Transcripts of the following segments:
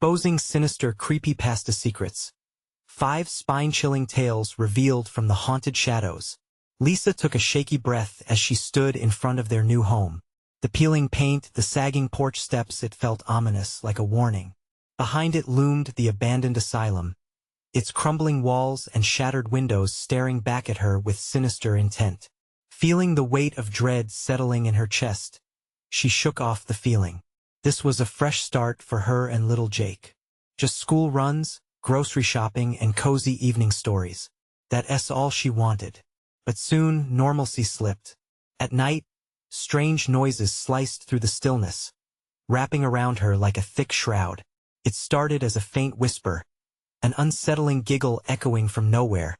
exposing sinister creepypasta secrets. 5 spine-chilling tales revealed from the haunted shadows. Lisa took a shaky breath as she stood in front of their new home. The peeling paint, the sagging porch steps, it felt ominous, like a warning. Behind it loomed the abandoned asylum, its crumbling walls and shattered windows staring back at her with sinister intent. Feeling the weight of dread settling in her chest, she shook off the feeling. This was a fresh start for her and little Jake. Just school runs, grocery shopping, and cozy evening stories. That's all she wanted. But soon, normalcy slipped. At night, strange noises sliced through the stillness, wrapping around her like a thick shroud. It started as a faint whisper, an unsettling giggle echoing from nowhere,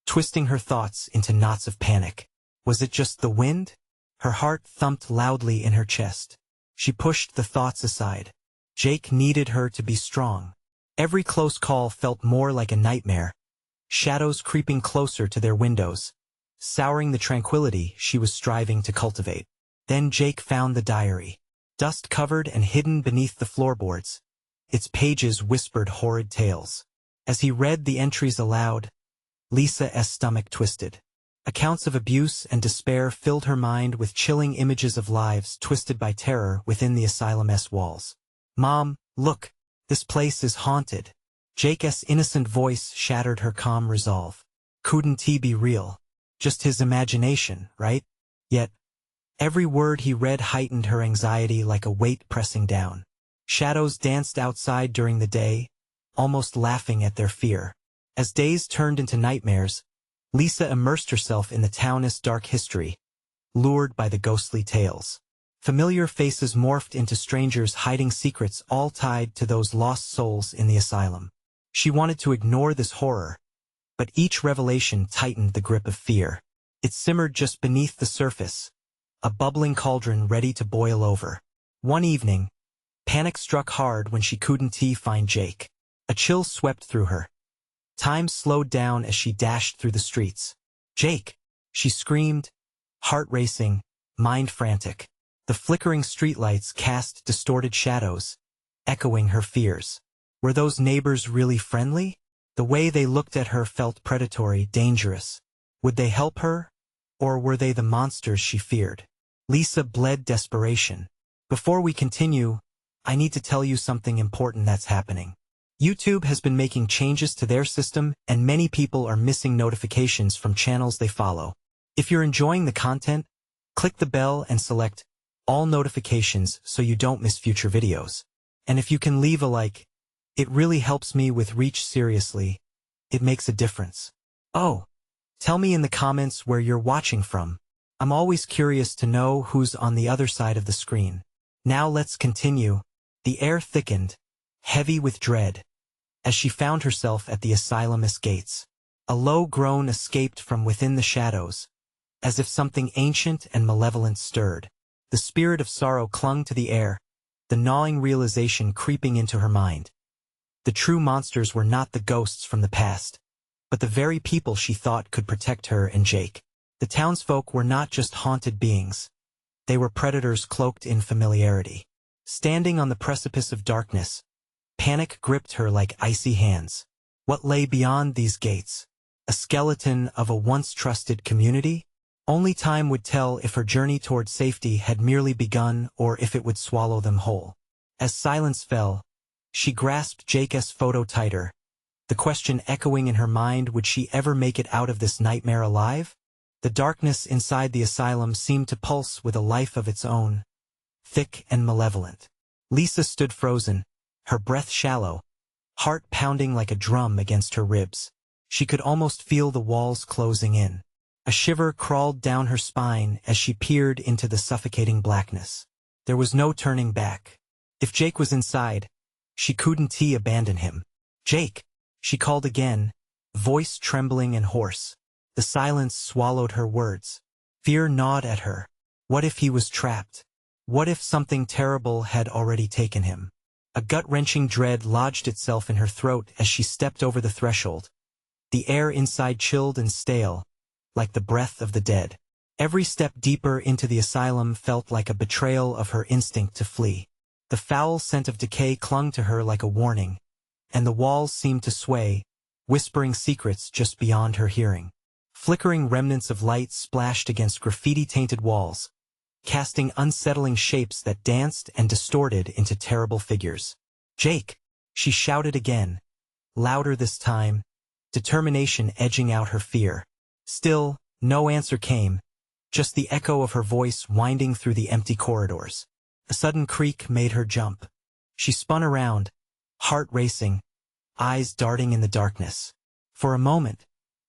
twisting her thoughts into knots of panic. Was it just the wind? Her heart thumped loudly in her chest. She pushed the thoughts aside. Jake needed her to be strong. Every close call felt more like a nightmare, shadows creeping closer to their windows, souring the tranquility she was striving to cultivate. Then Jake found the diary, dust-covered and hidden beneath the floorboards. Its pages whispered horrid tales. As he read the entries aloud, Lisa's stomach twisted. Accounts of abuse and despair filled her mind with chilling images of lives twisted by terror within the asylum's walls. "Mom, look, this place is haunted." Jake's innocent voice shattered her calm resolve. Couldn't he be real? Just his imagination, right? Yet, every word he read heightened her anxiety like a weight pressing down. Shadows danced outside during the day, almost laughing at their fear. As days turned into nightmares, Lisa immersed herself in the town's dark history, lured by the ghostly tales. Familiar faces morphed into strangers hiding secrets all tied to those lost souls in the asylum. She wanted to ignore this horror, but each revelation tightened the grip of fear. It simmered just beneath the surface, a bubbling cauldron ready to boil over. One evening, panic struck hard when she couldn't find Jake. A chill swept through her. Time slowed down as she dashed through the streets. "Jake!" she screamed, heart racing, mind frantic. The flickering streetlights cast distorted shadows, echoing her fears. Were those neighbors really friendly? The way they looked at her felt predatory, dangerous. Would they help her? Or were they the monsters she feared? Lisa bled desperation. Before we continue, I need to tell you something important that's happening. YouTube has been making changes to their system, and many people are missing notifications from channels they follow. If you're enjoying the content, click the bell and select all notifications so you don't miss future videos. And if you can leave a like, it really helps me with reach. Seriously, it makes a difference. Oh, tell me in the comments where you're watching from. I'm always curious to know who's on the other side of the screen. Now let's continue. The air thickened, heavy with dread, as she found herself at the asylum's gates. A low groan escaped from within the shadows, as if something ancient and malevolent stirred. The spirit of sorrow clung to the air, the gnawing realization creeping into her mind. The true monsters were not the ghosts from the past, but the very people she thought could protect her and Jake. The townsfolk were not just haunted beings. They were predators cloaked in familiarity. Standing on the precipice of darkness, panic gripped her like icy hands. What lay beyond these gates? A skeleton of a once trusted community? Only time would tell if her journey toward safety had merely begun or if it would swallow them whole. As silence fell, she grasped Jake's photo tighter, the question echoing in her mind: would she ever make it out of this nightmare alive? The darkness inside the asylum seemed to pulse with a life of its own, thick and malevolent. Lisa stood frozen, her breath shallow, heart pounding like a drum against her ribs. She could almost feel the walls closing in. A shiver crawled down her spine as she peered into the suffocating blackness. There was no turning back. If Jake was inside, she couldn't abandon him. "Jake!" she called again, voice trembling and hoarse. The silence swallowed her words. Fear gnawed at her. What if he was trapped? What if something terrible had already taken him? A gut-wrenching dread lodged itself in her throat as she stepped over the threshold. The air inside chilled and stale, like the breath of the dead. Every step deeper into the asylum felt like a betrayal of her instinct to flee. The foul scent of decay clung to her like a warning, and the walls seemed to sway, whispering secrets just beyond her hearing. Flickering remnants of light splashed against graffiti-tainted walls, casting unsettling shapes that danced and distorted into terrible figures. "Jake!" she shouted again, louder this time, determination edging out her fear. Still, no answer came, just the echo of her voice winding through the empty corridors. A sudden creak made her jump. She spun around, heart racing, eyes darting in the darkness. For a moment,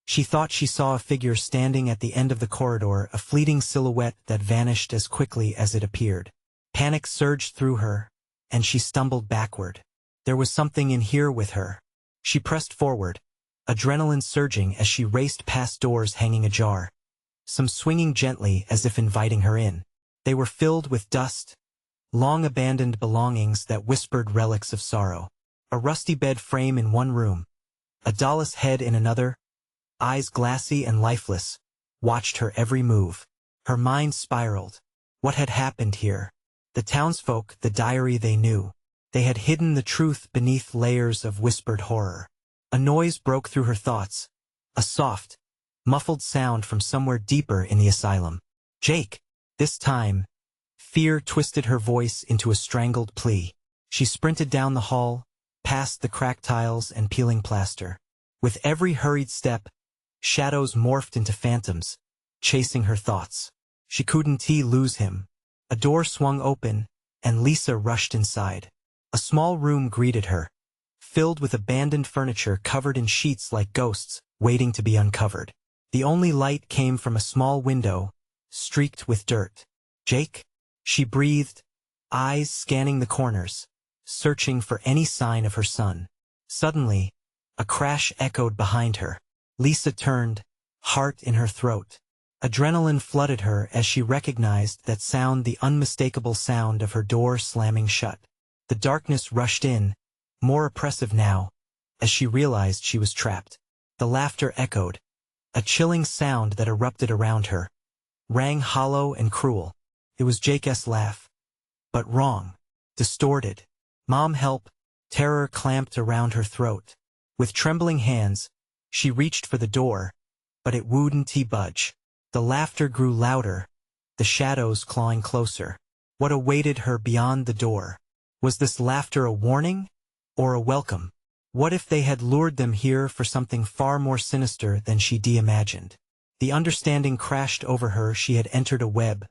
she thought she saw a figure standing at the end of the corridor, a fleeting silhouette that vanished as quickly as it appeared. Panic surged through her, and she stumbled backward. There was something in here with her. She pressed forward, adrenaline surging as she raced past doors hanging ajar, some swinging gently as if inviting her in. They were filled with dust, long-abandoned belongings that whispered relics of sorrow. A rusty bed frame in one room, a doll's head in another, eyes glassy and lifeless, watched her every move. Her mind spiraled. What had happened here? The townsfolk, the diary they knew. They had hidden the truth beneath layers of whispered horror. A noise broke through her thoughts, a soft, muffled sound from somewhere deeper in the asylum. "Jake!" This time, fear twisted her voice into a strangled plea. She sprinted down the hall, past the cracked tiles and peeling plaster. With every hurried step, shadows morphed into phantoms, chasing her thoughts. She couldn't lose him. A door swung open, and Lisa rushed inside. A small room greeted her, filled with abandoned furniture covered in sheets like ghosts, waiting to be uncovered. The only light came from a small window, streaked with dirt. "Jake?" she breathed, eyes scanning the corners, searching for any sign of her son. Suddenly, a crash echoed behind her. Lisa turned, heart in her throat. Adrenaline flooded her as she recognized that sound, the unmistakable sound of her door slamming shut. The darkness rushed in, more oppressive now, as she realized she was trapped. The laughter echoed, a chilling sound that erupted around her, rang hollow and cruel. It was Jake's laugh, but wrong, distorted. "Mom, help!" Terror clamped around her throat. With trembling hands, she reached for the door, but it wouldn't budge. The laughter grew louder, the shadows clawing closer. What awaited her beyond the door? Was this laughter a warning, or a welcome? What if they had lured them here for something far more sinister than she'd imagined? The understanding crashed over her. She had entered a web,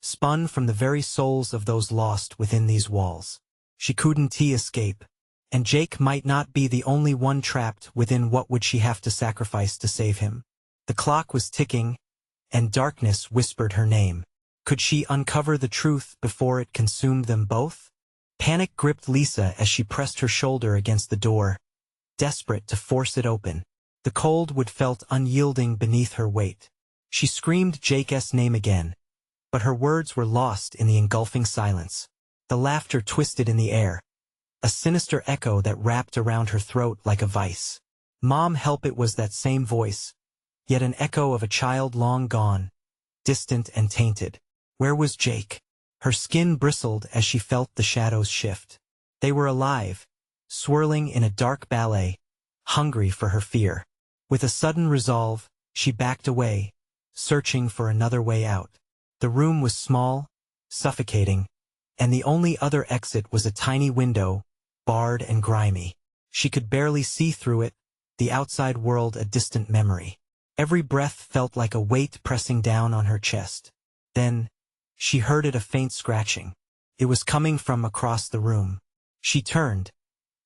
spun from the very souls of those lost within these walls. She couldn't escape, and Jake might not be the only one trapped within. What would she have to sacrifice to save him? The clock was ticking, and darkness whispered her name. Could she uncover the truth before it consumed them both? Panic gripped Lisa as she pressed her shoulder against the door, desperate to force it open. The cold wood felt unyielding beneath her weight. She screamed Jake's name again, but her words were lost in the engulfing silence. The laughter twisted in the air, a sinister echo that wrapped around her throat like a vice. "Mom, help!" It was that same voice, yet an echo of a child long gone, distant and tainted. Where was Jake? Her skin bristled as she felt the shadows shift. They were alive, swirling in a dark ballet, hungry for her fear. With a sudden resolve, she backed away, searching for another way out. The room was small, suffocating, and the only other exit was a tiny window, barred and grimy. She could barely see through it, the outside world a distant memory. Every breath felt like a weight pressing down on her chest. Then, she heard a faint scratching. It was coming from across the room. She turned,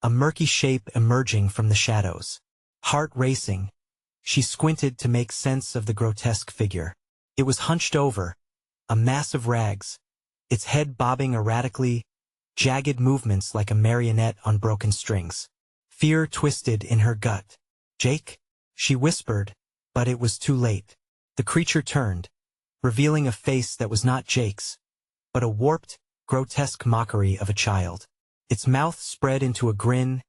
a murky shape emerging from the shadows. Heart racing, she squinted to make sense of the grotesque figure. It was hunched over, a mass of rags, its head bobbing erratically, jagged movements like a marionette on broken strings. Fear twisted in her gut. "Jake?" she whispered, but it was too late. The creature turned, revealing a face that was not Jake's, but a warped, grotesque mockery of a child. Its mouth spread into a grin,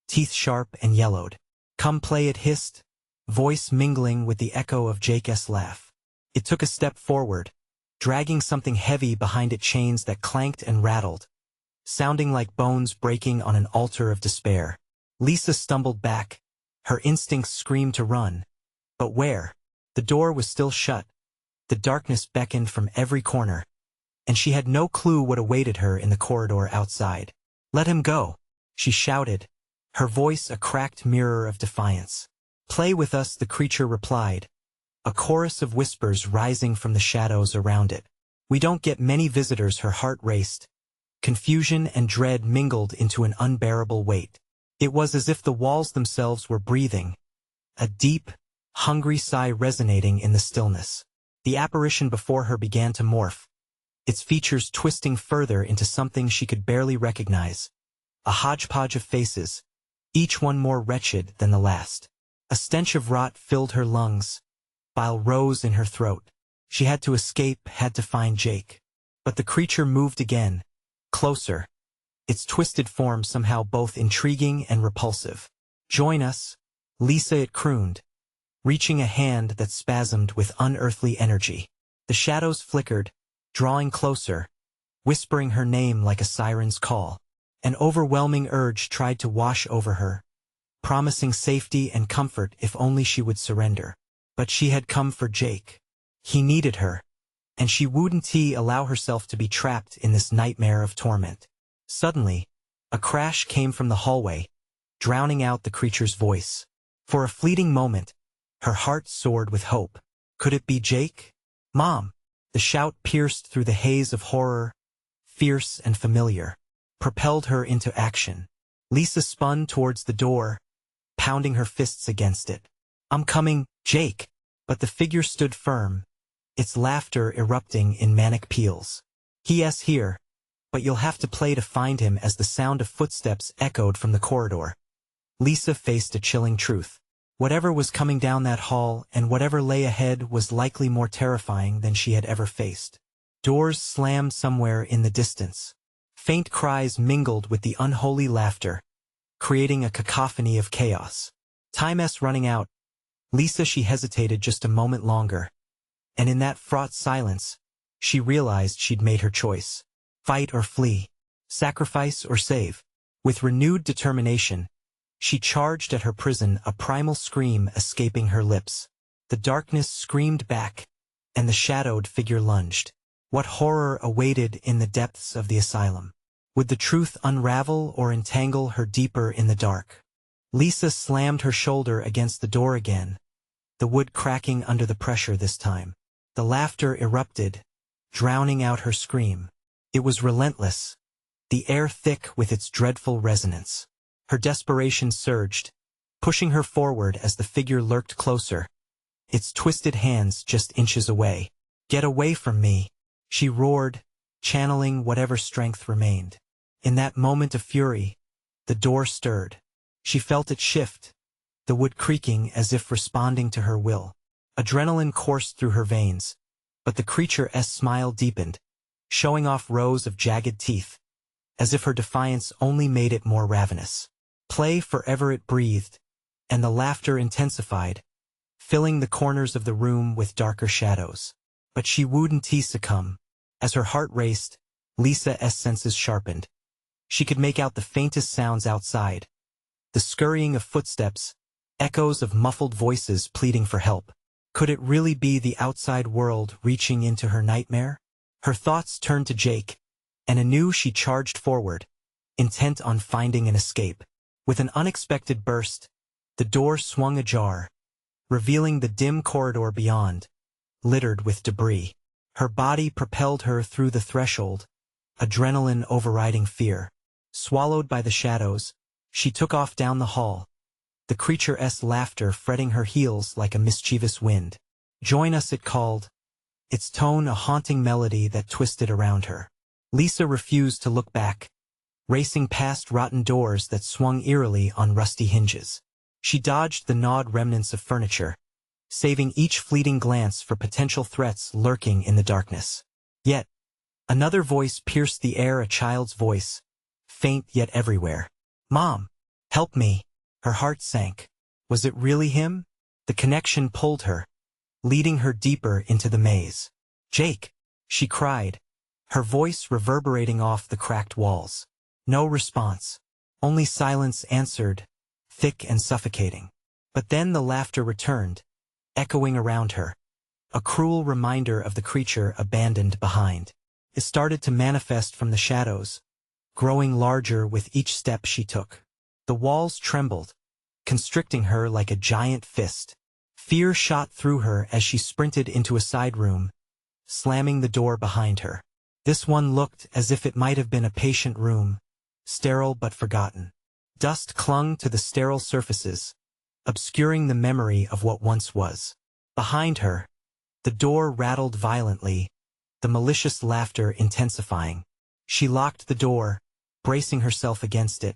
teeth sharp and yellowed. "Come play," it hissed, voice mingling with the echo of Jake's laugh. It took a step forward, dragging something heavy behind it, chains that clanked and rattled, sounding like bones breaking on an altar of despair. Lisa stumbled back. Her instincts screamed to run. But where? The door was still shut. The darkness beckoned from every corner, and she had no clue what awaited her in the corridor outside. "Let him go," she shouted, her voice a cracked mirror of defiance. "Play with us," the creature replied, a chorus of whispers rising from the shadows around it. "We don't get many visitors." Her heart raced. Confusion and dread mingled into an unbearable weight. It was as if the walls themselves were breathing, a deep, hungry sigh resonating in the stillness. The apparition before her began to morph, its features twisting further into something she could barely recognize. A hodgepodge of faces, each one more wretched than the last. A stench of rot filled her lungs. Bile rose in her throat. She had to escape, had to find Jake. But the creature moved again, closer, its twisted form somehow both intriguing and repulsive. "Join us, Lisa," it crooned, reaching a hand that spasmed with unearthly energy. The shadows flickered, drawing closer, whispering her name like a siren's call. An overwhelming urge tried to wash over her, promising safety and comfort if only she would surrender. But she had come for Jake. He needed her, and she wouldn't allow herself to be trapped in this nightmare of torment. Suddenly, a crash came from the hallway, drowning out the creature's voice. For a fleeting moment, her heart soared with hope. Could it be Jake? "Mom!" The shout pierced through the haze of horror, fierce and familiar, propelled her into action. Lisa spun towards the door, pounding her fists against it. "I'm coming, Jake!" But the figure stood firm, its laughter erupting in manic peals. "He's here, but you'll have to play to find him." As the sound of footsteps echoed from the corridor, Lisa faced a chilling truth. Whatever was coming down that hall and whatever lay ahead was likely more terrifying than she had ever faced. Doors slammed somewhere in the distance. Faint cries mingled with the unholy laughter, creating a cacophony of chaos. Time's running out. Lisa, she hesitated just a moment longer, and in that fraught silence, she realized she'd made her choice. Fight or flee, sacrifice or save. With renewed determination, she charged at her prison, a primal scream escaping her lips. The darkness screamed back, and the shadowed figure lunged. What horror awaited in the depths of the asylum? Would the truth unravel or entangle her deeper in the dark? Lisa slammed her shoulder against the door again, the wood cracking under the pressure this time. The laughter erupted, drowning out her scream. It was relentless, the air thick with its dreadful resonance. Her desperation surged, pushing her forward as the figure lurked closer, its twisted hands just inches away. "Get away from me," she roared, channeling whatever strength remained. In that moment of fury, the door stirred. She felt it shift, the wood creaking as if responding to her will. Adrenaline coursed through her veins, but the creature's smile deepened, showing off rows of jagged teeth, as if her defiance only made it more ravenous. "Play forever," it breathed, and the laughter intensified, filling the corners of the room with darker shadows. But she wouldn't succumb. As her heart raced, Lisa's senses sharpened. She could make out the faintest sounds outside, the scurrying of footsteps, echoes of muffled voices pleading for help. Could it really be the outside world reaching into her nightmare? Her thoughts turned to Jake, and anew she charged forward, intent on finding an escape. With an unexpected burst, the door swung ajar, revealing the dim corridor beyond, littered with debris. Her body propelled her through the threshold, adrenaline overriding fear. Swallowed by the shadows, she took off down the hall, the creature's laughter fretting her heels like a mischievous wind. "Join us," it called, its tone a haunting melody that twisted around her. Lisa refused to look back, racing past rotten doors that swung eerily on rusty hinges. She dodged the gnawed remnants of furniture, saving each fleeting glance for potential threats lurking in the darkness. Yet, another voice pierced the air, a child's voice, faint yet everywhere. "Mom, help me." Her heart sank. Was it really him? The connection pulled her, leading her deeper into the maze. "Jake!" she cried, her voice reverberating off the cracked walls. No response. Only silence answered, thick and suffocating. But then the laughter returned, echoing around her, a cruel reminder of the creature abandoned behind. It started to manifest from the shadows, growing larger with each step she took. The walls trembled, constricting her like a giant fist. Fear shot through her as she sprinted into a side room, slamming the door behind her. This one looked as if it might have been a patient room, sterile but forgotten. Dust clung to the sterile surfaces, obscuring the memory of what once was. Behind her, the door rattled violently, the malicious laughter intensifying. She locked the door, bracing herself against it,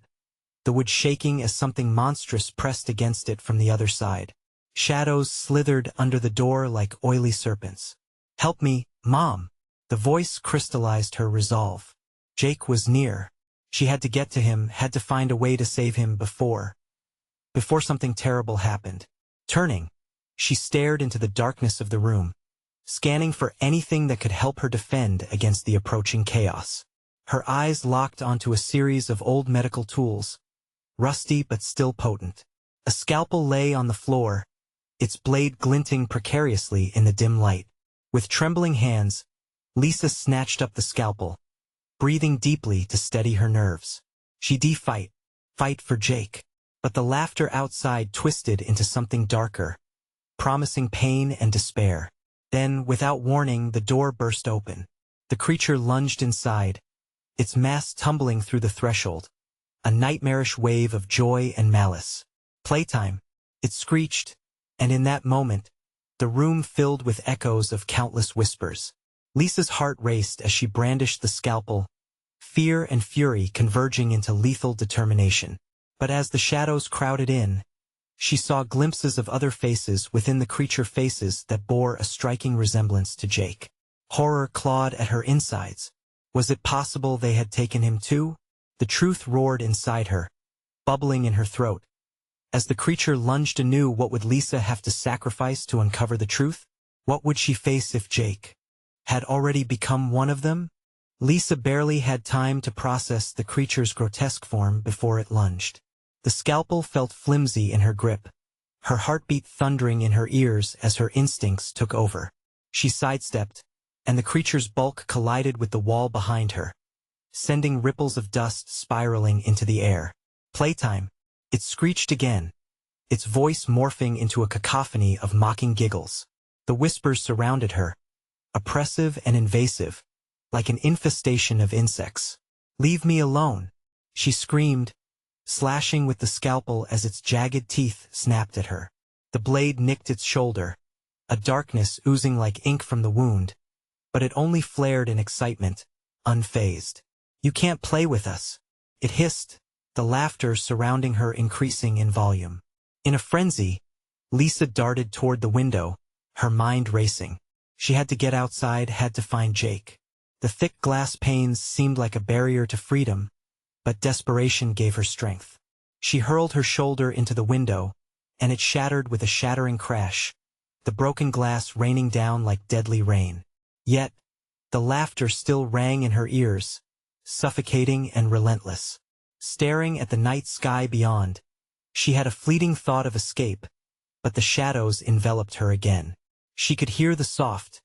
the wood shaking as something monstrous pressed against it from the other side. Shadows slithered under the door like oily serpents. "Help me, Mom!" The voice crystallized her resolve. Jake was near. She had to get to him, had to find a way to save him before something terrible happened. Turning, she stared into the darkness of the room, scanning for anything that could help her defend against the approaching chaos. Her eyes locked onto a series of old medical tools, rusty but still potent. A scalpel lay on the floor, its blade glinting precariously in the dim light. With trembling hands, Lisa snatched up the scalpel, breathing deeply to steady her nerves. She'd fight for Jake. But the laughter outside twisted into something darker, promising pain and despair. Then, without warning, the door burst open. The creature lunged inside, its mass tumbling through the threshold, a nightmarish wave of joy and malice. "Playtime," it screeched, and in that moment, the room filled with echoes of countless whispers. Lisa's heart raced as she brandished the scalpel, fear and fury converging into lethal determination. But as the shadows crowded in, she saw glimpses of other faces within the creature, faces that bore a striking resemblance to Jake. Horror clawed at her insides. Was it possible they had taken him too? The truth roared inside her, bubbling in her throat. As the creature lunged anew, what would Lisa have to sacrifice to uncover the truth? What would she face if Jake had already become one of them? Lisa barely had time to process the creature's grotesque form before it lunged. The scalpel felt flimsy in her grip, her heartbeat thundering in her ears as her instincts took over. She sidestepped, and the creature's bulk collided with the wall behind her, sending ripples of dust spiraling into the air. "Playtime," it screeched again, its voice morphing into a cacophony of mocking giggles. The whispers surrounded her, oppressive and invasive, like an infestation of insects. "Leave me alone," she screamed, slashing with the scalpel as its jagged teeth snapped at her. The blade nicked its shoulder, a darkness oozing like ink from the wound, but it only flared in excitement, unfazed. "You can't play with us," it hissed, the laughter surrounding her increasing in volume. In a frenzy, Lisa darted toward the window, her mind racing. She had to get outside, had to find Jake. The thick glass panes seemed like a barrier to freedom, but desperation gave her strength. She hurled her shoulder into the window, and it shattered with a shattering crash, the broken glass raining down like deadly rain. Yet, the laughter still rang in her ears, suffocating and relentless. Staring at the night sky beyond, she had a fleeting thought of escape, but the shadows enveloped her again. She could hear the soft,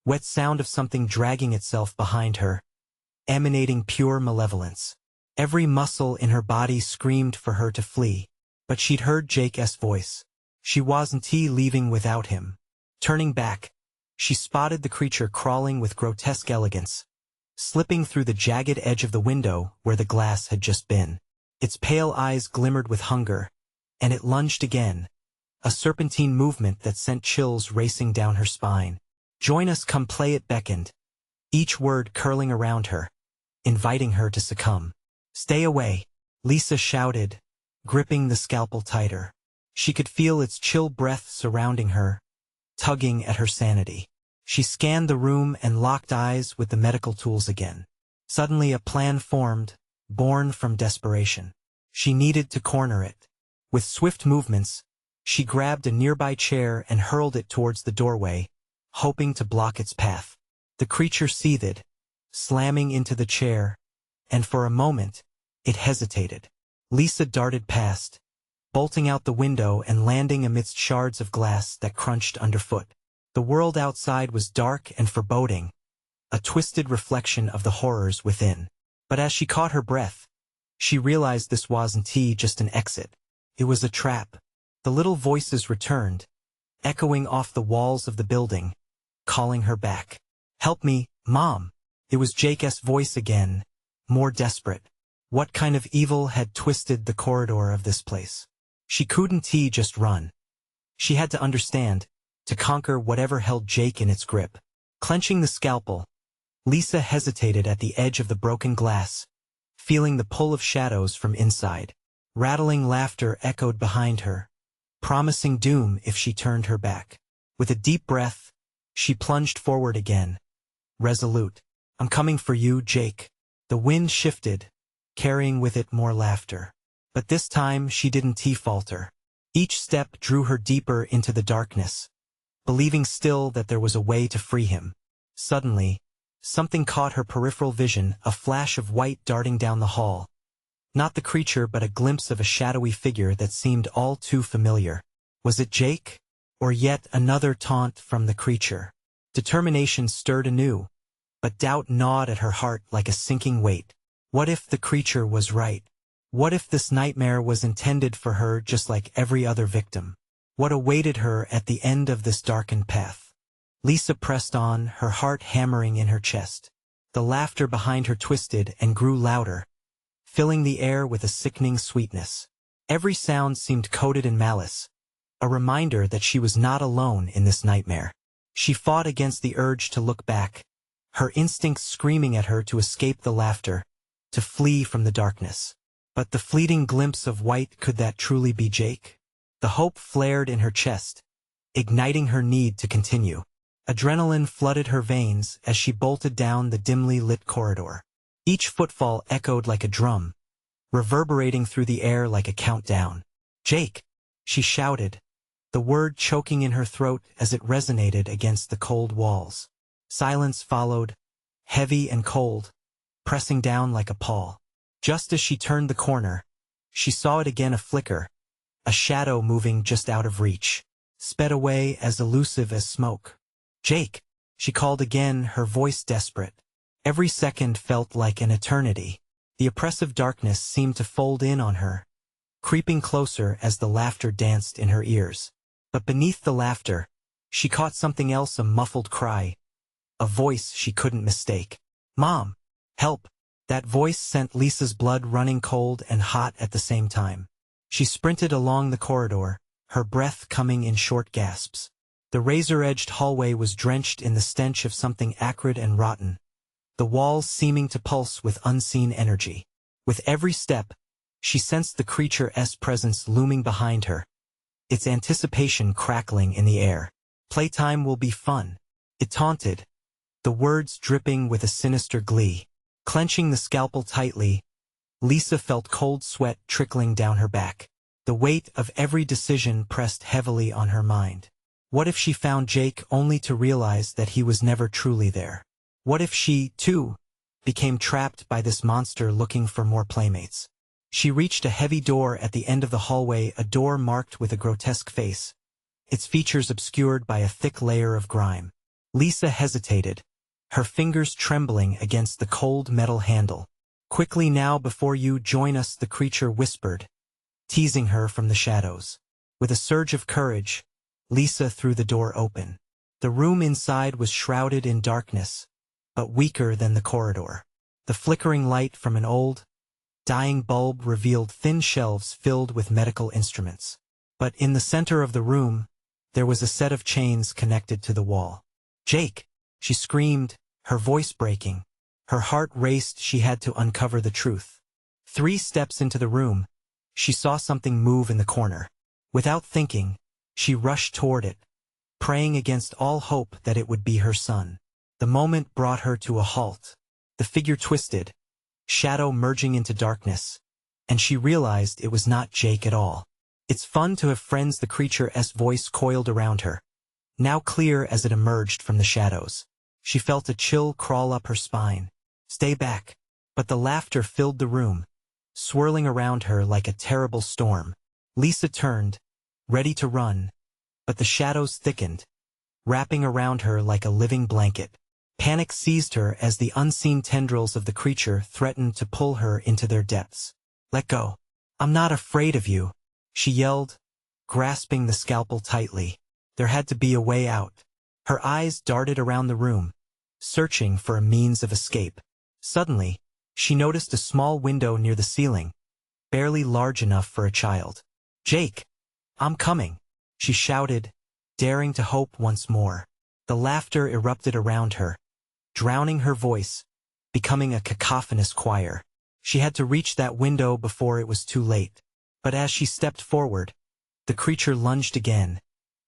wet sound of something dragging itself behind her, emanating pure malevolence. Every muscle in her body screamed for her to flee, but she'd heard Jake's voice. She wasn't leaving without him. Turning back, she spotted the creature crawling with grotesque elegance, slipping through the jagged edge of the window where the glass had just been. Its pale eyes glimmered with hunger, and it lunged again, a serpentine movement that sent chills racing down her spine. "Join us, come play," it beckoned, each word curling around her, inviting her to succumb. "Stay away," Lisa shouted, gripping the scalpel tighter. She could feel its chill breath surrounding her, tugging at her sanity. She scanned the room and locked eyes with the medical tools again. Suddenly a plan formed, born from desperation. She needed to corner it. With swift movements, she grabbed a nearby chair and hurled it towards the doorway, hoping to block its path. The creature seethed, slamming into the chair, and for a moment, It hesitated. Lisa darted past, bolting out the window and landing amidst shards of glass that crunched underfoot. The world outside was dark and foreboding, a twisted reflection of the horrors within. But as she caught her breath, she realized this wasn't just an exit. It was a trap. The little voices returned, echoing off the walls of the building, calling her back. "Help me, Mom." It was Jake's voice again, more desperate. What kind of evil had twisted the corridor of this place? She couldn't just run. She had to understand, to conquer whatever held Jake in its grip. Clenching the scalpel, Lisa hesitated at the edge of the broken glass, feeling the pull of shadows from inside. Rattling laughter echoed behind her, promising doom if she turned her back. With a deep breath, she plunged forward again, resolute. "I'm coming for you, Jake." The wind shifted, carrying with it more laughter. But this time she didn't falter. Each step drew her deeper into the darkness, believing still that there was a way to free him. Suddenly, something caught her peripheral vision, a flash of white darting down the hall. Not the creature, but a glimpse of a shadowy figure that seemed all too familiar. Was it Jake? Or yet another taunt from the creature? Determination stirred anew, but doubt gnawed at her heart like a sinking weight. What if the creature was right? What if this nightmare was intended for her just like every other victim? What awaited her at the end of this darkened path? Lisa pressed on, her heart hammering in her chest. The laughter behind her twisted and grew louder, filling the air with a sickening sweetness. Every sound seemed coated in malice, a reminder that she was not alone in this nightmare. She fought against the urge to look back, her instincts screaming at her to escape the laughter, to flee from the darkness. But the fleeting glimpse of white, could that truly be Jake? The hope flared in her chest, igniting her need to continue. Adrenaline flooded her veins as she bolted down the dimly lit corridor. Each footfall echoed like a drum, reverberating through the air like a countdown. "Jake!" she shouted, the word choking in her throat as it resonated against the cold walls. Silence followed, heavy and cold, pressing down like a pall. Just as she turned the corner, she saw it again, a flicker, a shadow moving just out of reach, sped away as elusive as smoke. "Jake!" she called again, her voice desperate. Every second felt like an eternity. The oppressive darkness seemed to fold in on her, creeping closer as the laughter danced in her ears. But beneath the laughter, she caught something else, a muffled cry, a voice she couldn't mistake. "Mom! Help!" That voice sent Lisa's blood running cold and hot at the same time. She sprinted along the corridor, her breath coming in short gasps. The razor-edged hallway was drenched in the stench of something acrid and rotten, the walls seeming to pulse with unseen energy. With every step, she sensed the creature's presence looming behind her, its anticipation crackling in the air. "Playtime will be fun," it taunted, the words dripping with a sinister glee. Clenching the scalpel tightly, Lisa felt cold sweat trickling down her back. The weight of every decision pressed heavily on her mind. What if she found Jake only to realize that he was never truly there? What if she, too, became trapped by this monster looking for more playmates? She reached a heavy door at the end of the hallway, a door marked with a grotesque face, its features obscured by a thick layer of grime. Lisa hesitated, her fingers trembling against the cold metal handle. "Quickly now before you join us," the creature whispered, teasing her from the shadows. With a surge of courage, Lisa threw the door open. The room inside was shrouded in darkness, but weaker than the corridor. The flickering light from an old, dying bulb revealed thin shelves filled with medical instruments. But in the center of the room, there was a set of chains connected to the wall. "Jake!" she screamed, her voice breaking. Her heart raced. She had to uncover the truth. 3 steps into the room, she saw something move in the corner. Without thinking, she rushed toward it, praying against all hope that it would be her son. The moment brought her to a halt. The figure twisted, shadow merging into darkness, and she realized it was not Jake at all. "It's fun to have friends," the creature's voice coiled around her, now clear as it emerged from the shadows. She felt a chill crawl up her spine. "Stay back." But the laughter filled the room, swirling around her like a terrible storm. Lisa turned, ready to run, but the shadows thickened, wrapping around her like a living blanket. Panic seized her as the unseen tendrils of the creature threatened to pull her into their depths. "Let go. I'm not afraid of you," she yelled, grasping the scalpel tightly. There had to be a way out. Her eyes darted around the room, searching for a means of escape. Suddenly, she noticed a small window near the ceiling, barely large enough for a child. "Jake, I'm coming," she shouted, daring to hope once more. The laughter erupted around her, drowning her voice, becoming a cacophonous choir. She had to reach that window before it was too late. But as she stepped forward, the creature lunged again,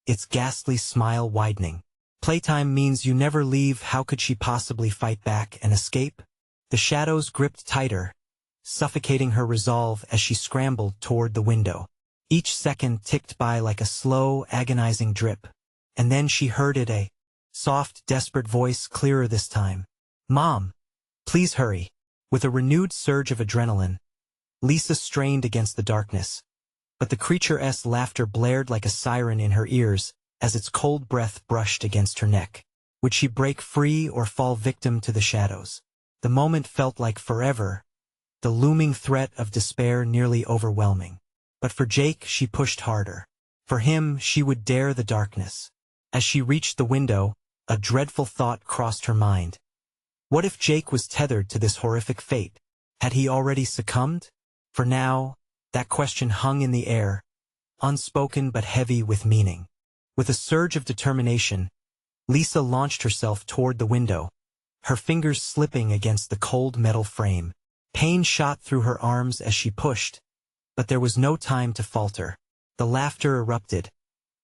its ghastly smile widening. Playtime means you never leave. How could she possibly fight back and escape? The shadows gripped tighter, suffocating her resolve as she scrambled toward the window. Each second ticked by like a slow, agonizing drip. And then she heard it, a soft, desperate voice, clearer this time. "Mom, please hurry." With a renewed surge of adrenaline, Lisa strained against the darkness. But the creature's laughter blared like a siren in her ears as its cold breath brushed against her neck. Would she break free or fall victim to the shadows? The moment felt like forever, the looming threat of despair nearly overwhelming. But for Jake, she pushed harder. For him, she would dare the darkness. As she reached the window, a dreadful thought crossed her mind. What if Jake was tethered to this horrific fate? Had he already succumbed? For now, that question hung in the air, unspoken but heavy with meaning. With a surge of determination, Lisa launched herself toward the window, her fingers slipping against the cold metal frame. Pain shot through her arms as she pushed, but there was no time to falter. The laughter erupted,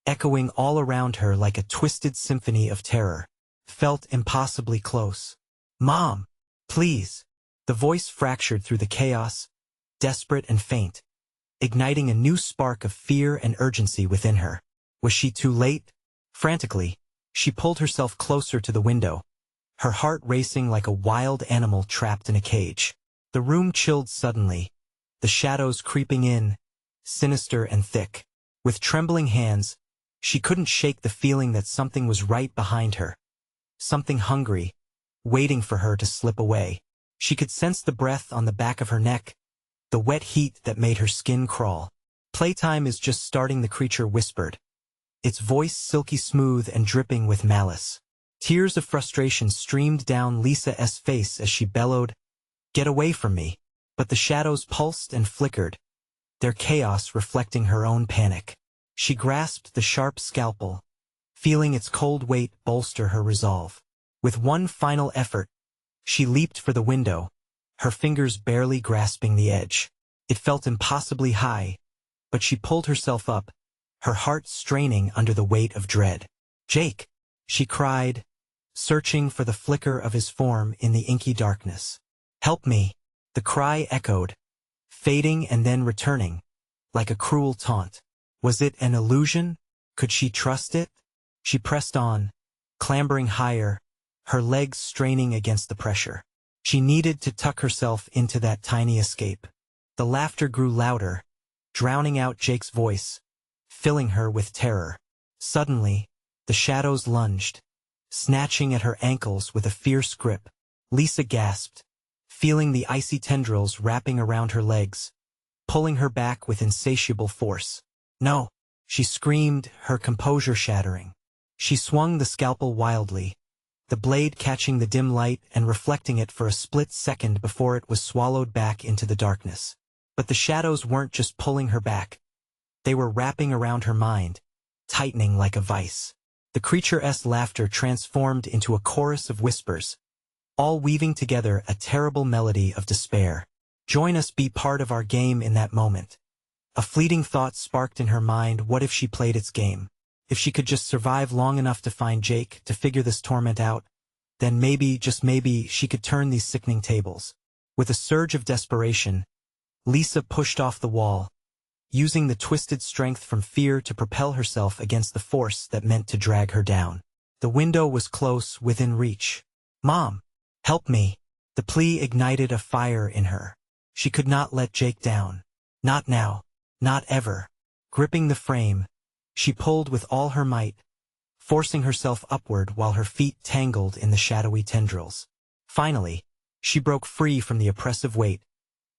echoing all around her like a twisted symphony of terror. Felt impossibly close. "Mom, please." The voice fractured through the chaos, desperate and faint, igniting a new spark of fear and urgency within her. Was she too late? Frantically, she pulled herself closer to the window, her heart racing like a wild animal trapped in a cage. The room chilled suddenly, the shadows creeping in, sinister and thick. With trembling hands, she couldn't shake the feeling that something was right behind her. Something hungry, waiting for her to slip away. She could sense the breath on the back of her neck, the wet heat that made her skin crawl. "Playtime is just starting," the creature whispered, its voice silky smooth and dripping with malice. Tears of frustration streamed down Lisa's face as she bellowed, "Get away from me." But the shadows pulsed and flickered, their chaos reflecting her own panic. She grasped the sharp scalpel, feeling its cold weight bolster her resolve. With one final effort, she leaped for the window, her fingers barely grasping the edge. It felt impossibly high, but she pulled herself up, her heart straining under the weight of dread. "Jake!" she cried, searching for the flicker of his form in the inky darkness. "Help me!" The cry echoed, fading and then returning, like a cruel taunt. Was it an illusion? Could she trust it? She pressed on, clambering higher, her legs straining against the pressure. She needed to tuck herself into that tiny escape. The laughter grew louder, drowning out Jake's voice, filling her with terror. Suddenly, the shadows lunged, snatching at her ankles with a fierce grip. Lisa gasped, feeling the icy tendrils wrapping around her legs, pulling her back with insatiable force. "No!" she screamed, her composure shattering. She swung the scalpel wildly, the blade catching the dim light and reflecting it for a split second before it was swallowed back into the darkness. But the shadows weren't just pulling her back. They were wrapping around her mind, tightening like a vice. The creature's laughter transformed into a chorus of whispers, all weaving together a terrible melody of despair. Join us, be part of our game in that moment. A fleeting thought sparked in her mind. What if she played its game? If she could just survive long enough to find Jake, to figure this torment out, then maybe, just maybe, she could turn these sickening tables. With a surge of desperation, Lisa pushed off the wall, using the twisted strength from fear to propel herself against the force that meant to drag her down. The window was close, within reach. "Mom, help me!" The plea ignited a fire in her. She could not let Jake down. Not now. Not ever. Gripping the frame, she pulled with all her might, forcing herself upward while her feet tangled in the shadowy tendrils. Finally, she broke free from the oppressive weight,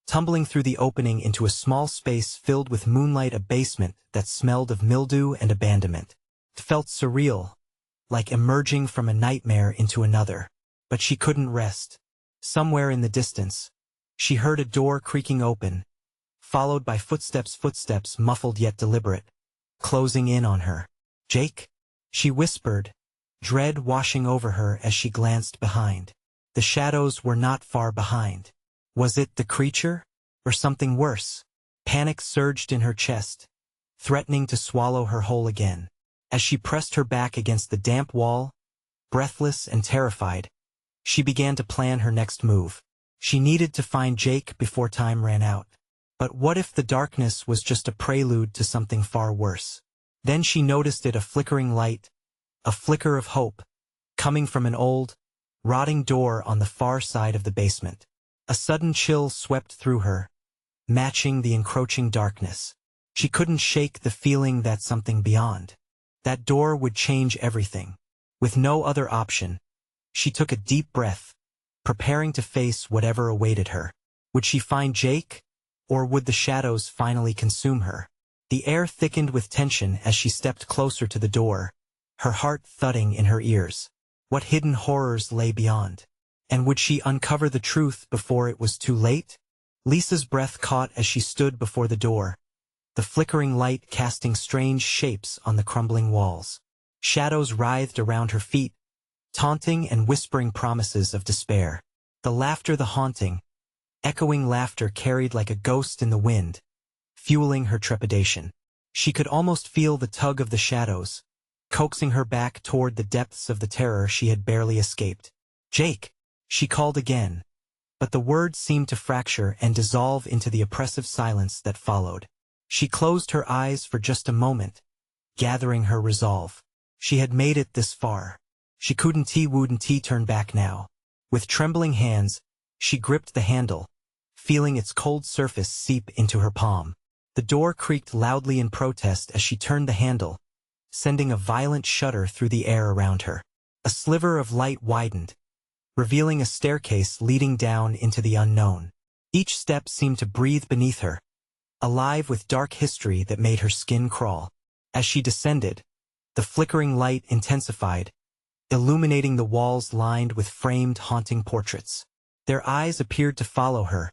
tumbling through the opening into a small space filled with moonlight, a basement that smelled of mildew and abandonment. It felt surreal, like emerging from a nightmare into another. But she couldn't rest. Somewhere in the distance, she heard a door creaking open, followed by footsteps muffled yet deliberate, closing in on her. "Jake?" she whispered, dread washing over her as she glanced behind. The shadows were not far behind. Was it the creature? Or something worse? Panic surged in her chest, threatening to swallow her whole again. As she pressed her back against the damp wall, breathless and terrified, she began to plan her next move. She needed to find Jake before time ran out. But what if the darkness was just a prelude to something far worse? Then she noticed it, a flickering light, a flicker of hope, coming from an old, rotting door on the far side of the basement. A sudden chill swept through her, matching the encroaching darkness. She couldn't shake the feeling that something beyond that door would change everything. With no other option, she took a deep breath, preparing to face whatever awaited her. Would she find Jake? Or would the shadows finally consume her? The air thickened with tension as she stepped closer to the door, her heart thudding in her ears. What hidden horrors lay beyond? And would she uncover the truth before it was too late? Lisa's breath caught as she stood before the door, the flickering light casting strange shapes on the crumbling walls. Shadows writhed around her feet, taunting and whispering promises of despair. The laughter, the haunting, echoing laughter carried like a ghost in the wind, fueling her trepidation. She could almost feel the tug of the shadows, coaxing her back toward the depths of the terror she had barely escaped. "Jake!" she called again, but the words seemed to fracture and dissolve into the oppressive silence that followed. She closed her eyes for just a moment, gathering her resolve. She had made it this far. She wouldn't turn back now. With trembling hands, she gripped the handle, feeling its cold surface seep into her palm. The door creaked loudly in protest as she turned the handle, sending a violent shudder through the air around her. A sliver of light widened, revealing a staircase leading down into the unknown. Each step seemed to breathe beneath her, alive with dark history that made her skin crawl. As she descended, the flickering light intensified, illuminating the walls lined with framed haunting portraits. Their eyes appeared to follow her,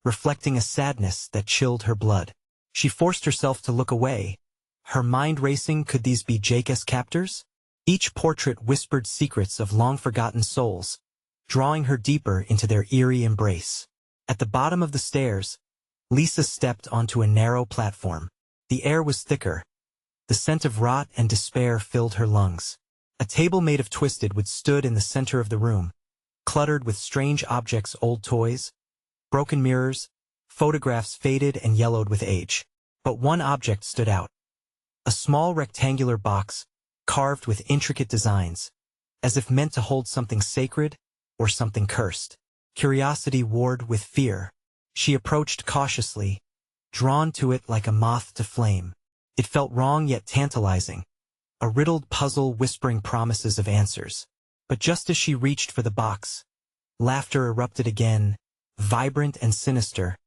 reflecting a sadness that chilled her blood. She forced herself to look away, her mind racing. Could these be Jake's captors? Each portrait whispered secrets of long-forgotten souls, drawing her deeper into their eerie embrace. At the bottom of the stairs, Lisa stepped onto a narrow platform. The air was thicker. The scent of rot and despair filled her lungs. A table made of twisted wood stood in the center of the room, cluttered with strange objects, old toys, broken mirrors, photographs faded and yellowed with age. But one object stood out. A small rectangular box, carved with intricate designs, as if meant to hold something sacred or something cursed. Curiosity warred with fear. She approached cautiously, drawn to it like a moth to flame. It felt wrong yet tantalizing, a riddled puzzle whispering promises of answers. But just as she reached for the box, laughter erupted again, vibrant and sinister,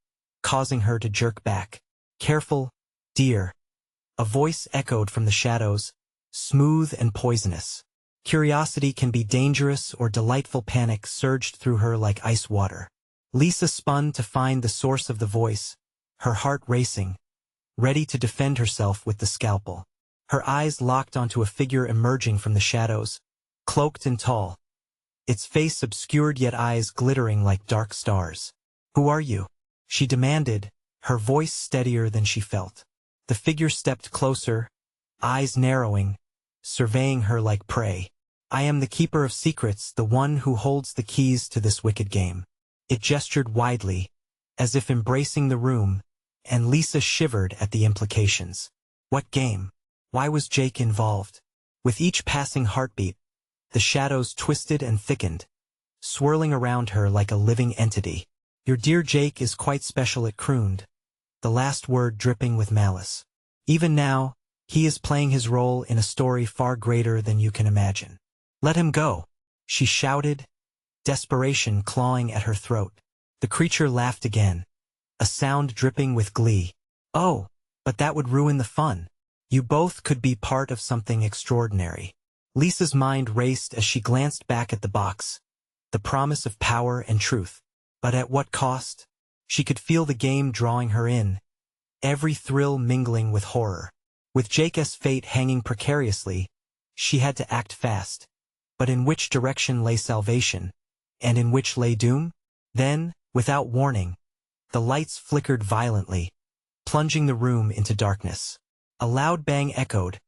causing her to jerk back. "Careful, dear," a voice echoed from the shadows, smooth and poisonous. Curiosity can be dangerous or delightful. Panic surged through her like ice water. Lisa spun to find the source of the voice, her heart racing, ready to defend herself with the scalpel. Her eyes locked onto a figure emerging from the shadows, cloaked and tall, its face obscured yet eyes glittering like dark stars. "Who are you?" she demanded, her voice steadier than she felt. The figure stepped closer, eyes narrowing, surveying her like prey. "I am the keeper of secrets, the one who holds the keys to this wicked game." It gestured widely, as if embracing the room, and Lisa shivered at the implications. What game? Why was Jake involved? With each passing heartbeat, the shadows twisted and thickened, swirling around her like a living entity. Your dear Jake is quite special, it crooned, the last word dripping with malice. Even now, he is playing his role in a story far greater than you can imagine. Let him go, she shouted, desperation clawing at her throat. The creature laughed again, a sound dripping with glee. Oh, but that would ruin the fun. You both could be part of something extraordinary. Lisa's mind raced as she glanced back at the box. The promise of power and truth. But at what cost? She could feel the game drawing her in, every thrill mingling with horror. With Jake's fate hanging precariously, she had to act fast. But in which direction lay salvation? And in which lay doom? Then, without warning, the lights flickered violently, plunging the room into darkness. A loud bang echoed,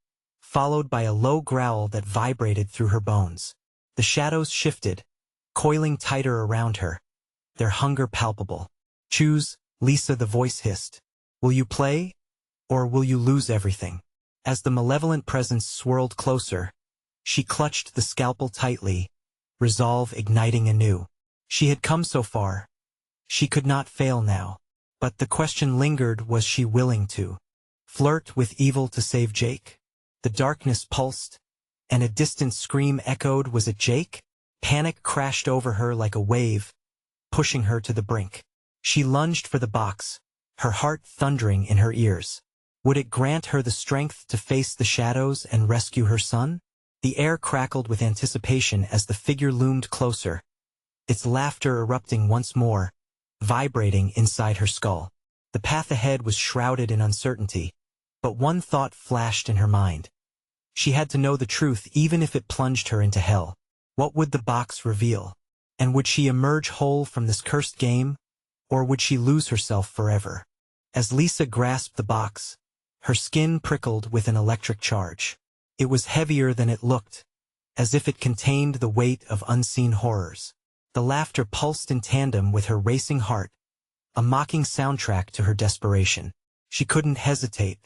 followed by a low growl that vibrated through her bones. The shadows shifted, coiling tighter around her, their hunger palpable. Choose, Lisa, the voice hissed. Will you play, or will you lose everything? As the malevolent presence swirled closer, she clutched the scalpel tightly, resolve igniting anew. She had come so far. She could not fail now. But the question lingered, was she willing to flirt with evil to save Jake? The darkness pulsed, and a distant scream echoed. Was it Jake? Panic crashed over her like a wave, pushing her to the brink. She lunged for the box, her heart thundering in her ears. Would it grant her the strength to face the shadows and rescue her son? The air crackled with anticipation as the figure loomed closer, its laughter erupting once more, vibrating inside her skull. The path ahead was shrouded in uncertainty, but one thought flashed in her mind. She had to know the truth even if it plunged her into hell. What would the box reveal? And would she emerge whole from this cursed game, or would she lose herself forever? As Lisa grasped the box, her skin prickled with an electric charge. It was heavier than it looked, as if it contained the weight of unseen horrors. The laughter pulsed in tandem with her racing heart, a mocking soundtrack to her desperation. She couldn't hesitate.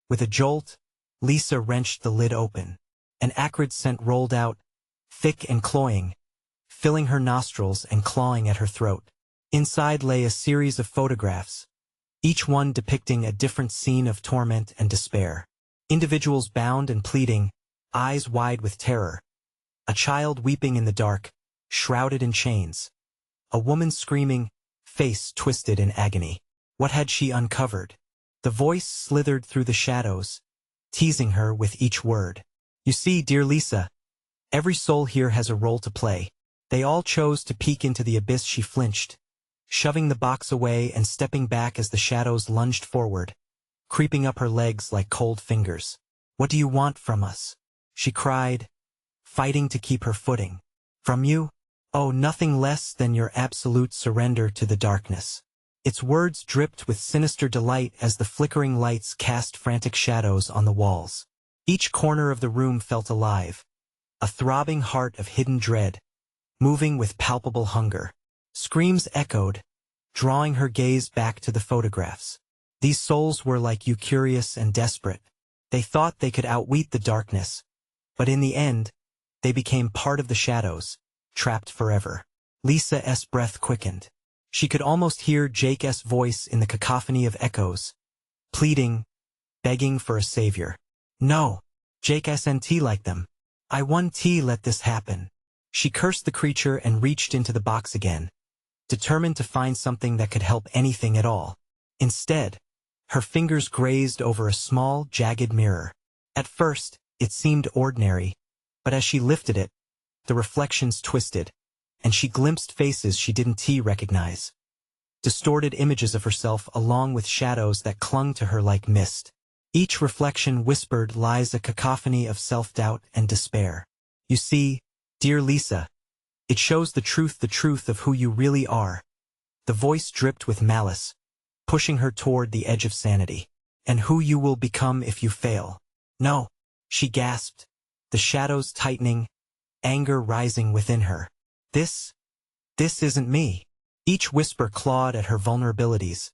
With a jolt, Lisa wrenched the lid open. An acrid scent rolled out, thick and cloying, filling her nostrils and clawing at her throat. Inside lay a series of photographs, each one depicting a different scene of torment and despair. Individuals bound and pleading, eyes wide with terror. A child weeping in the dark, shrouded in chains. A woman screaming, face twisted in agony. What had she uncovered? The voice slithered through the shadows, teasing her with each word. You see, dear Lisa, every soul here has a role to play. They all chose to peek into the abyss. She flinched, shoving the box away and stepping back as the shadows lunged forward, creeping up her legs like cold fingers. What do you want from us? She cried, fighting to keep her footing. From you? Oh, nothing less than your absolute surrender to the darkness. Its words dripped with sinister delight as the flickering lights cast frantic shadows on the walls. Each corner of the room felt alive, a throbbing heart of hidden dread, moving with palpable hunger. Screams echoed, drawing her gaze back to the photographs. These souls were like you, curious and desperate. They thought they could outwit the darkness, but in the end, they became part of the shadows, trapped forever. Lisa's breath quickened. She could almost hear Jake's voice in the cacophony of echoes, pleading, begging for a savior. No, Jake isn't like them. I won't let this happen. She cursed the creature and reached into the box again, determined to find something that could help, anything at all. Instead, her fingers grazed over a small, jagged mirror. At first, it seemed ordinary, but as she lifted it, the reflections twisted, and she glimpsed faces she didn't recognize. Distorted images of herself along with shadows that clung to her like mist. Each reflection whispered lies, a cacophony of self-doubt and despair. You see, dear Lisa, it shows the truth of who you really are. The voice dripped with malice, pushing her toward the edge of sanity. And who you will become if you fail. No, she gasped, the shadows tightening, anger rising within her. This isn't me. Each whisper clawed at her vulnerabilities,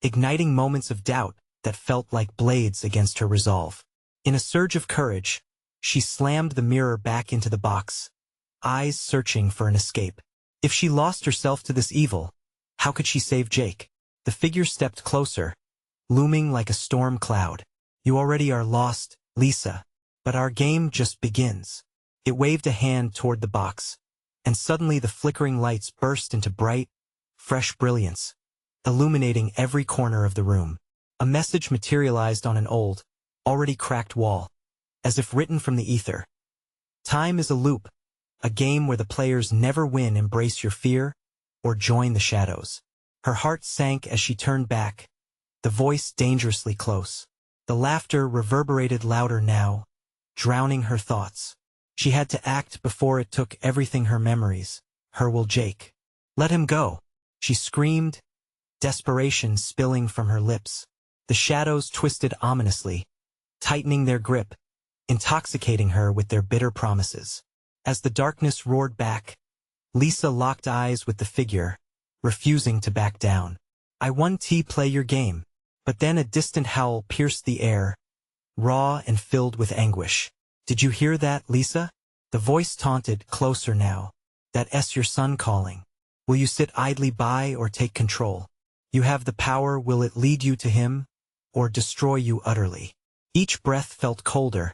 igniting moments of doubt that felt like blades against her resolve. In a surge of courage, she slammed the mirror back into the box, eyes searching for an escape. If she lost herself to this evil, How could she save Jake? The figure stepped closer, looming like a storm cloud. You already are lost, Lisa. But our game just begins. It waved a hand toward the box, and suddenly the flickering lights burst into bright, fresh brilliance, illuminating every corner of the room. A message materialized on an old, already cracked wall, as if written from the ether. Time is a loop, a game where the players never win. Embrace your fear, or join the shadows. Her heart sank as she turned back, the voice dangerously close. The laughter reverberated louder now, drowning her thoughts. She had to act before it took everything, her memories. Her will Jake. Let him go, she screamed, desperation spilling from her lips. The shadows twisted ominously, tightening their grip, intoxicating her with their bitter promises. As the darkness roared back, Lisa locked eyes with the figure, refusing to back down. I won. Play your game. But then a distant howl pierced the air, raw and filled with anguish. Did you hear that, Lisa? The voice taunted, closer now. That's your son calling. Will you sit idly by or take control? You have the power. Will it lead you to him, or destroy you utterly? Each breath felt colder,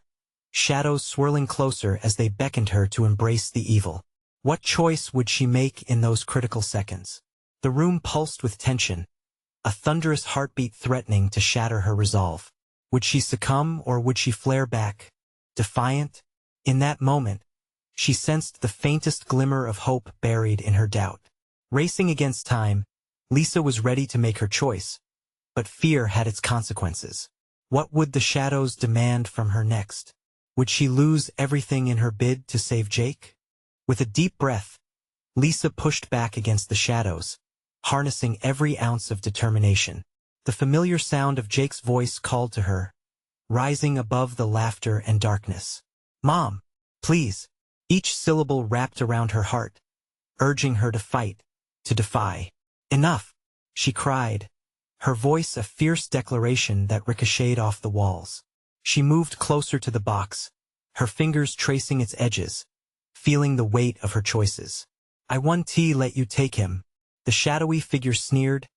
shadows swirling closer as they beckoned her to embrace the evil. What choice would she make in those critical seconds? The room pulsed with tension, a thunderous heartbeat threatening to shatter her resolve. Would she succumb, or would she flare back, defiant? In that moment, she sensed the faintest glimmer of hope buried in her doubt. Racing against time, Lisa was ready to make her choice, but fear had its consequences. What would the shadows demand from her next? Would she lose everything in her bid to save Jake? With a deep breath, Lisa pushed back against the shadows, harnessing every ounce of determination. The familiar sound of Jake's voice called to her, rising above the laughter and darkness. Mom, please. Each syllable wrapped around her heart, urging her to fight, to defy. Enough, she cried, her voice a fierce declaration that ricocheted off the walls. She moved closer to the box, her fingers tracing its edges, feeling the weight of her choices. I won't let you take him, the shadowy figure sneered,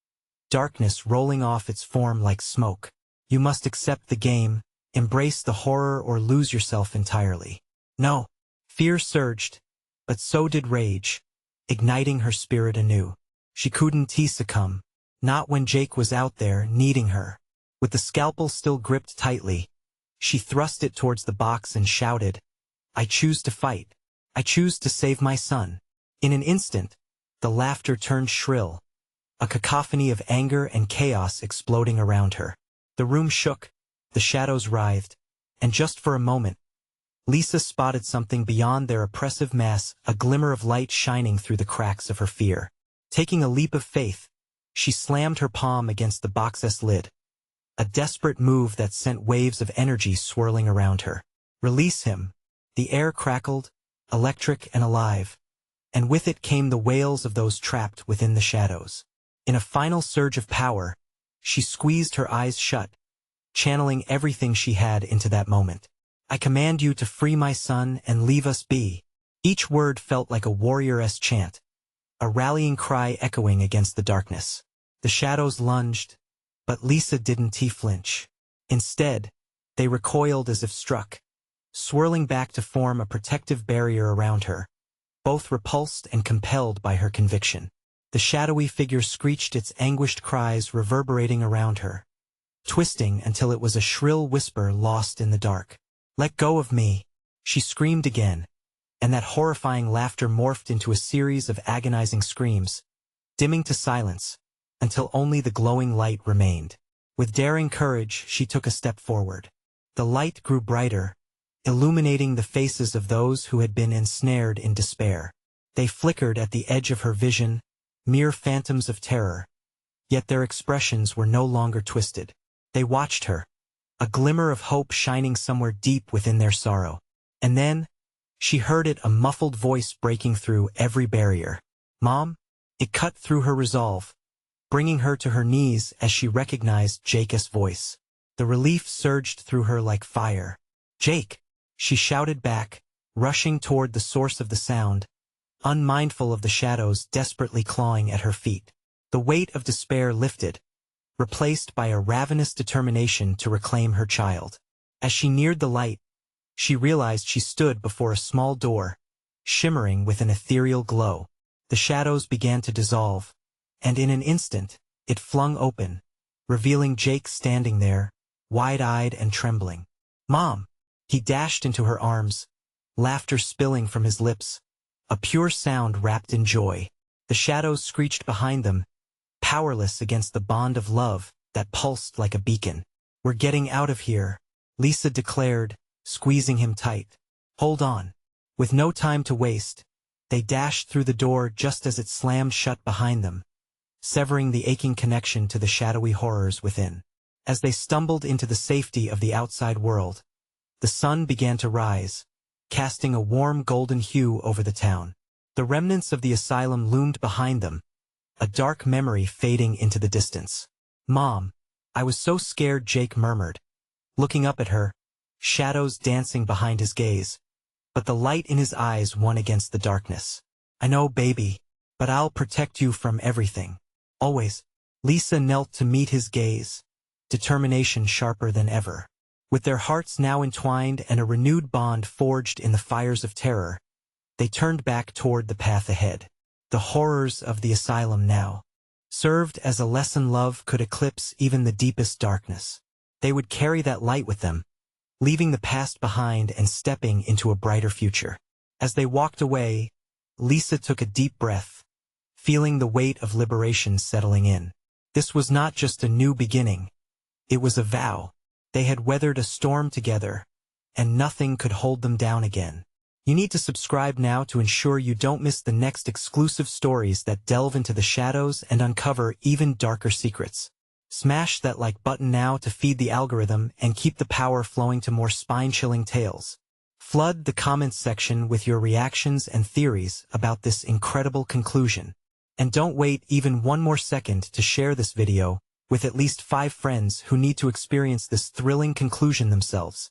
darkness rolling off its form like smoke. You must accept the game, embrace the horror, or lose yourself entirely. No. Fear surged, but so did rage, igniting her spirit anew. She couldn't succumb, not when Jake was out there needing her. With the scalpel still gripped tightly, she thrust it towards the box and shouted, I choose to fight. I choose to save my son. In an instant, the laughter turned shrill, a cacophony of anger and chaos exploding around her. The room shook, the shadows writhed, and just for a moment, Lisa spotted something beyond their oppressive mass, a glimmer of light shining through the cracks of her fear. Taking a leap of faith, she slammed her palm against the box's lid, a desperate move that sent waves of energy swirling around her. Release him. The air crackled, electric and alive, and with it came the wails of those trapped within the shadows. In a final surge of power, she squeezed her eyes shut, channeling everything she had into that moment. I command you to free my son and leave us be. Each word felt like a warrior's chant, a rallying cry echoing against the darkness. The shadows lunged, but Lisa didn't flinch. Instead, they recoiled as if struck, swirling back to form a protective barrier around her, both repulsed and compelled by her conviction. The shadowy figure screeched, its anguished cries reverberating around her, twisting until it was a shrill whisper lost in the dark. Let go of me, she screamed again, and that horrifying laughter morphed into a series of agonizing screams, dimming to silence, until only the glowing light remained. With daring courage, she took a step forward. The light grew brighter, illuminating the faces of those who had been ensnared in despair. They flickered at the edge of her vision, mere phantoms of terror, yet their expressions were no longer twisted. They watched her, a glimmer of hope shining somewhere deep within their sorrow. And then, she heard it, a muffled voice breaking through every barrier. Mom? It cut through her resolve, bringing her to her knees as she recognized Jake's voice. The relief surged through her like fire. Jake! She shouted back, rushing toward the source of the sound, unmindful of the shadows desperately clawing at her feet. The weight of despair lifted, replaced by a ravenous determination to reclaim her child. As she neared the light, she realized she stood before a small door, shimmering with an ethereal glow. The shadows began to dissolve, and in an instant, it flung open, revealing Jake standing there, wide-eyed and trembling. "Mom!" He dashed into her arms, laughter spilling from his lips, a pure sound wrapped in joy. The shadows screeched behind them, powerless against the bond of love that pulsed like a beacon. "We're getting out of here," Lisa declared, squeezing him tight. "Hold on." With no time to waste, they dashed through the door just as it slammed shut behind them, severing the aching connection to the shadowy horrors within. As they stumbled into the safety of the outside world, the sun began to rise, casting a warm golden hue over the town. The remnants of the asylum loomed behind them, a dark memory fading into the distance. "Mom, I was so scared," Jake murmured, looking up at her, shadows dancing behind his gaze, but the light in his eyes won against the darkness. "I know, baby, but I'll protect you from everything. Always." Lisa knelt to meet his gaze, determination sharper than ever. With their hearts now entwined and a renewed bond forged in the fires of terror, they turned back toward the path ahead. The horrors of the asylum now served as a lesson love could eclipse even the deepest darkness. They would carry that light with them, leaving the past behind and stepping into a brighter future. As they walked away, Lisa took a deep breath, feeling the weight of liberation settling in. This was not just a new beginning, it was a vow. They had weathered a storm together, and nothing could hold them down again. You need to subscribe now to ensure you don't miss the next exclusive stories that delve into the shadows and uncover even darker secrets. Smash that like button now to feed the algorithm and keep the power flowing to more spine-chilling tales. Flood the comments section with your reactions and theories about this incredible conclusion. And don't wait even one more second to share this video with at least 5 friends who need to experience this thrilling conclusion themselves.